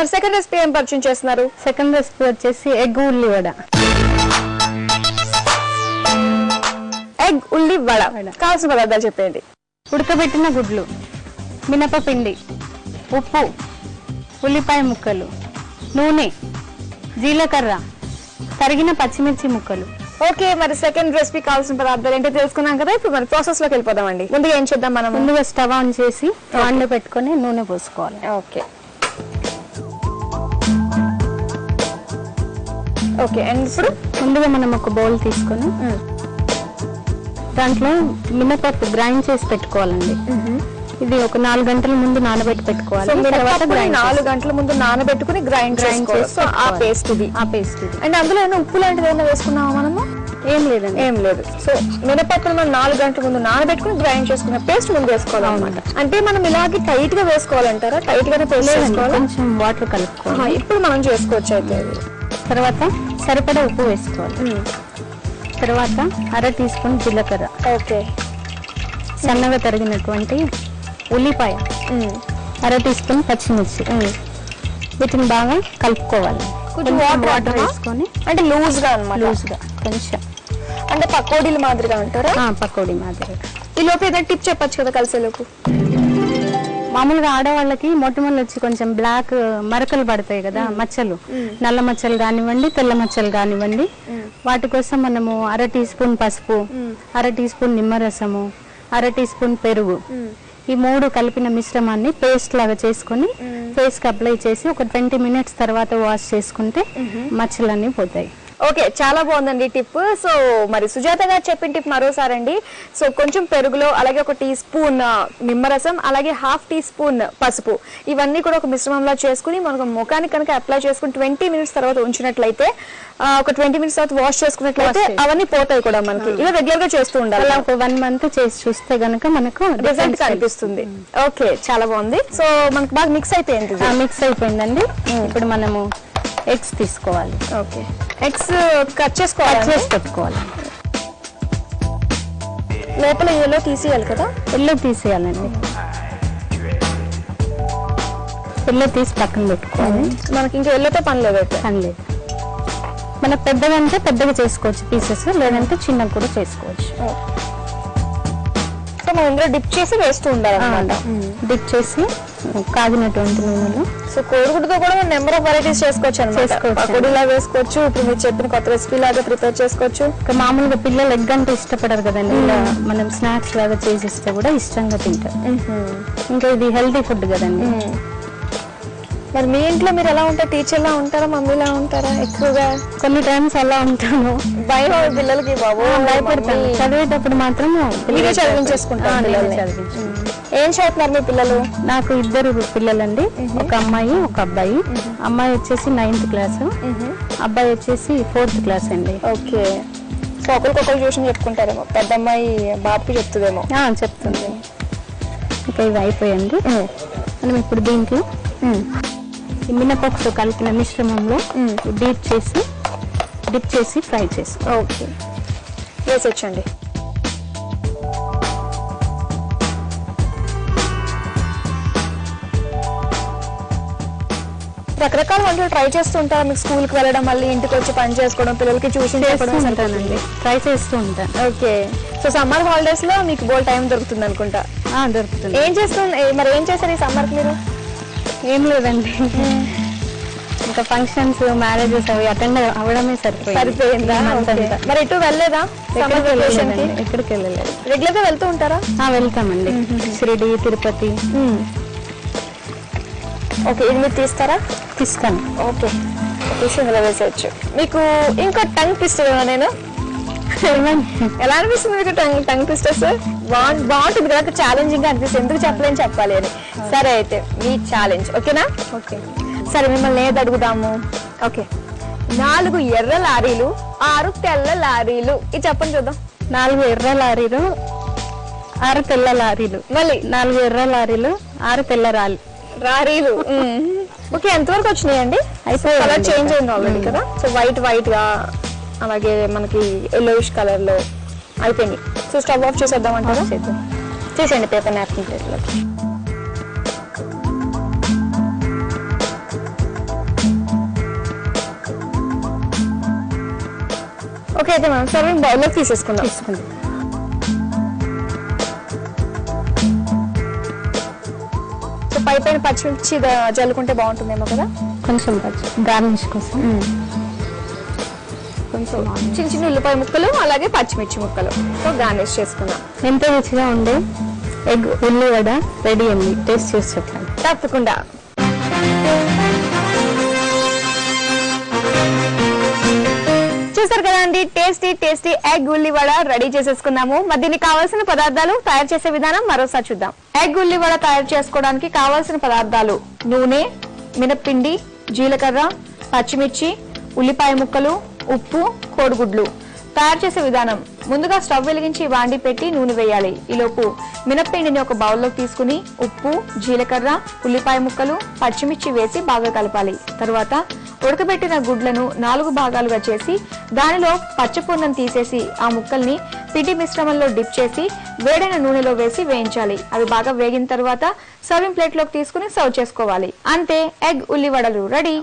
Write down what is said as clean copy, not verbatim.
మరి second recipe ఏం పరిచయం చేస్తున్నారు? సెకండ్ రెసిపీ వచ్చేసి ఎగ్ ఉల్లి వడ. ఎగ్ ఉల్లి వడ కావాల్సిన పదార్థాలు చెప్పండి. ఉడకబెట్టిన గుడ్లు, మినపపిండి, ఉప్పు, ఉల్లిపాయ ముక్కలు, నూనె, జీలకర్ర, తరిగిన పచ్చిమిర్చి ముక్కలు. ఓకే, మరి సెకండ్ రెసిపీ కావాల్సిన పదార్థాలు ఏంటో తెలుసుకున్నాం కదా. ఇప్పుడు మరి ప్రాసెస్ లోకి వెళ్ళిపోదామండి. ముందుగా ఏం చేద్దాం మనం? ముందుగా స్టవ్ ఆన్ చేసి పాన్లో పెట్టుకొని నూనె పోసుకోవాలి. Okay okay. అండ్ ఇప్పుడు ముందుగా మనం ఒక బౌల్ తీసుకొని దాంట్లో మినపప్పు గ్రైండ్ చేసి పెట్టుకోవాలండి. ఇది ఒక 4 గంటల ముందు నానబెట్టి పెట్టుకోవాలి. 4 గంటల ముందు నానబెట్టుకుని గ్రైండ్ చేసి ఆ పేస్ట్ ఇది. అండ్ అందులో ఏమైనా ఉప్పు లాంటిది ఏమైనా వేసుకున్నామా మనము? ఏం లేదండి, ఏం లేదు. సో మినపప్పును మనం 4 గంటల ముందు నానబెట్టుకుని గ్రైండ్ చేసుకున్న పేస్ట్ ముందు వేసుకోవాలన్నమాట. అంటే మనం ఇలాగే టైట్ గా వేసుకోవాలంటారా? టైట్ గానే పేస్ట్ వేసుకోవాలి, కొంచెం వాటర్ కలుపుకోవాలి. ఇప్పుడు మనం చేసుకోవచ్చు. అయితే తర్వాత సరిపడా ఉప్పు వేసుకోవాలి. తర్వాత 1/2 టీ స్పూన్ జీలకర్ర, ఓకే, సన్నగా తరిగినటువంటి ఉల్లిపాయ, 1/2 టీ స్పూన్ పచ్చిమిర్చి, వీటిని బాగా కలుపుకోవాలి. కొంచెం వాటర్ వేసుకొని, అంటే లూజ్ గా అన్నమాట. లూజ్ గా కొంచెం, అంటే పకోడీల మాదిరిగా అంటారా? పకోడీ మాదిరిగా. ఈ లోపు ఏదైనా టిప్ చెప్పచ్చు కదా కలిసేలోపు? మామూలుగా ఆడవాళ్ళకి మొట్టమొదటి వచ్చి కొంచెం బ్లాక్ మరకలు పడతాయి కదా, మచ్చలు, నల్ల మచ్చలు కానివ్వండి, తెల్ల మచ్చలు కానివ్వండి, వాటి కోసం మనము 1/2 టీ స్పూన్ పసుపు, 1/2 టీ స్పూన్ నిమ్మరసము, 1/2 టీ స్పూన్ పెరుగు, ఈ 3 కలిపిన మిశ్రమాన్ని పేస్ట్ లాగా చేసుకుని ఫేస్ కి అప్లై చేసి ఒక 20 మినిట్స్ తర్వాత వాష్ చేసుకుంటే మచ్చలన్నీ పోతాయి. ఓకే, చాలా బాగుందండి టిప్. సో మరి సుజాత గారు చెప్పిన టిప్ మరోసారి అండి. సో కొంచెం పెరుగులో, అలాగే 1 టీ స్పూన్ నిమ్మరసం, అలాగే 1/2 టీ స్పూన్ పసుపు, ఇవన్నీ కూడా ఒక మిశ్రమంలో చేసుకుని మనకు ముఖానికి కనుక అప్లై చేసుకుని 20 మినిట్స్ తర్వాత ఉంచినట్లయితే, ఒక 20 మినిట్స్ తర్వాత వాష్ చేసుకున్నట్లయితే అవన్నీ పోతాయి కూడా మనకి. ఇలా రెగ్యులర్ గా చేస్తూ ఉండాలి. అలా ఒక 1 మంత్ చేసి చూస్తే గనక మనకు రిజల్ట్ కనిపిస్తుంది. ఓకే, చాలా బాగుంది. సో మనకు బాగా మిక్స్ అయిపోయింది. మిక్స్ అయిపోయిందండి. ఇప్పుడు మనము ఎగ్స్ తీసుకోవాలి. ఓకే, ఎగ్స్ కట్ చేసి పెట్టుకోవాలి. లోపల ఎల్లో తీసేయాలి కదా? ఎల్లో తీసేయాలండి. ఎల్లో తీసి పక్కన పెట్టుకోవాలి. మనకి ఇంకా ఎల్లోతో పని లేదు. మనకు పెద్దగా అంటే పెద్దగా చేసుకోవచ్చు పీసెస్, లేదంటే చిన్నగా కూడా చేసుకోవచ్చు. సో మనం ఇందులో డిప్ చేసి వేస్తూ ఉండాలి అన్నమాట. డిప్ చేసి కాగినటువంటి నూనెలో. సో కోడిగుడ్డుతో కూడా మనం నెంబర్ ఆఫ్ వెరైటీస్ చేసుకోవచ్చు అన్నమాట. పకోడీలా వేసుకోవచ్చు, ఇప్పుడు మీరు చెప్పిన కొత్త రెసిపీ లాగా ప్రిపేర్ చేసుకోవచ్చు. మామూలుగా పిల్లలు ఎగ్ అంటే ఇష్టపడరు కదండి, ఇలా మనం స్నాక్స్ లాగా చేసిస్తే కూడా ఇష్టంగా తింటారు. ఇంకా ఇది హెల్తీ ఫుడ్ కదండి. మరి మీ ఇంట్లో మీరు ఎలా ఉంటారు? టీచర్లా ఉంటారా, మమ్మీలా ఉంటారా? ఎక్కువగా కొన్ని టైమ్స్ అలా ఉంటాను. భయం పిల్లలకి, బాబు భయపడతాను. చదివేటప్పుడు మాత్రం మీరే చదివించేసుకుంటారు. ఏం చదువుతున్నారు మీ పిల్లలు? నాకు 2 పిల్లలండి, ఒక అమ్మాయి ఒక అబ్బాయి. అమ్మాయి వచ్చేసి 9th క్లాస్, అబ్బాయి వచ్చేసి 4th క్లాస్ అండి. ఓకే, సో ఒకరికొకరు ట్యూషన్ చెప్పుకుంటారేమో. పెద్ద అమ్మాయి బాబుకి చెప్తుందేమో. చెప్తుంది. ఇంకా ఇవి అయిపోయండి. మనం ఇప్పుడు దీంట్లో ఈ మినపప్పుతో కలిపిన మిశ్రమంలో డిప్ చేసి ఫ్రై చేసి. ఓకే, వేసొచ్చండి. రకరకాల వంటలు ట్రై చేస్తూ ఉంటారు. మీకు స్కూల్కి వెళ్ళడం, మళ్ళీ ఇంటికి వచ్చి పని చేసుకోవడం, పిల్లలకి ట్యూషన్ ఉంటానండి, ట్రై చేస్తూ ఉంటాను. ఓకే, సో సమ్మర్ హాలిడేస్ లో మీకు బోల్ టైం దొరుకుతుంది అనుకుంటా. దొరుకుతుంది. మరి ఏం చేస్తారు ఈ సమ్మర్ కి మీరు? ఏం లేదండి, ఇంకా ఫంక్షన్స్, మ్యారేజెస్ అవి అటెండ్ అవ్వడమే సరిపోయిందా? మరి ఎటు వెళ్ళలేదా? ఎక్కడికి వెళ్ళలేదు. రెగ్యులర్ గా వెళ్తూ ఉంటారా? వెళ్తామండి, షిరిడి, తిరుపతి. ఓకే, ఇది మీరు తీస్తారా? తీస్తాను. ఓకే, ఇందులో వేసేయచ్చు. మీకు ఇంకా టంగ్ ట్విస్టర్ నేను ఎలా అనిపిస్తుంది మీకు? టంగ్ ట్విస్టర్స్ బాగుంటుంది కదా, ఛాలెంజింగ్ గా అనిపిస్తుంది. ఎందుకు చెప్పలేని చెప్పాలి అని. సరే, అయితే మీ ఛాలెంజ్ ఓకేనా? ఓకే, సరే మిమ్మల్ని ఏది అడుగుదాము? ఓకే, 4 ఎర్ర లారీలు, 6 తెల్ల లారీలు, ఇది చెప్పండి చూద్దాం. 4 ఎర్ర లారీలు, 6 తెల్ల లారీలు. మళ్ళీ 4 ఎర్ర లారీలు, 6 తెల్ల లారీలు. ఓకే, ఎంతవరకు వచ్చినాయండి? కలర్ చేంజ్ అయింది ఆల్రెడీ కదా. సో వైట్ గా, అలాగే మనకి ఎల్లోయిష్ కలర్ లో అయిపోయింది. సో స్టవ్ ఆఫ్ చేసేద్దాం అంటారా? చేసేయండి పేపర్ నాప్కిన్ ప్లేట్లోకి. ఓకే, అయితే మనం సర్వింగ్ బౌల్లో తీసేసుకుందాం. సో పైన పచ్చిమిర్చి జల్లుకుంటే బాగుంటుందేమో కదా, కొంచెం గార్నిష్ కోసం. కొంచెం చిన్న చిన్న ఉల్లిపాయ ముక్కలు అలాగే పచ్చిమిర్చి ముక్కలు సో గార్నిష్ చేసుకుందాం. ఎంతో రుచిగా ఉండే ఎగ్ ఉల్లివడ రెడీ అయింది. టేస్ట్ చేసి చెప్పండి. తప్పకుండా. చూసారు కదా అండి, టేస్టీ ఎగ్ ఉల్లివడ రెడీ చేసేసుకున్నాము. మరి దీనికి కావాల్సిన పదార్థాలు, తయారు చేసే విధానం మరోసారి చూద్దాం. ఎగ్ ఉల్లివడ తయారు చేసుకోవడానికి కావాల్సిన పదార్థాలు: నూనె, మినప్పిండి, జీలకర్ర, పచ్చిమిర్చి, ఉల్లిపాయ ముక్కలు, ఉప్పు, కోడిగుడ్లు. తయారు చేసే విధానం: ముందుగా స్టవ్ వెలిగించి వాండి పెట్టి నూనె వేయాలి. ఈలోపు మినప్పిండిని ఒక బౌల్లోకి తీసుకుని ఉప్పు, జీలకర్ర, ఉల్లిపాయ ముక్కలు, పచ్చిమిర్చి వేసి బాగా కలపాలి. తరువాత ఉడకబెట్టిన గుడ్లను 4 భాగాలుగా చేసి దానిలో పచ్చపూర్ణం తీసేసి ఆ ముక్కల్ని పిండి మిశ్రమంలో డిప్ చేసి వేడైన నూనెలో వేసి వేయించాలి. అవి బాగా వేగిన తర్వాత సర్వింగ్ ప్లేట్ లోకి తీసుకుని సర్వ్ చేసుకోవాలి. అంతే, ఎగ్ ఉల్లివడలు రెడీ.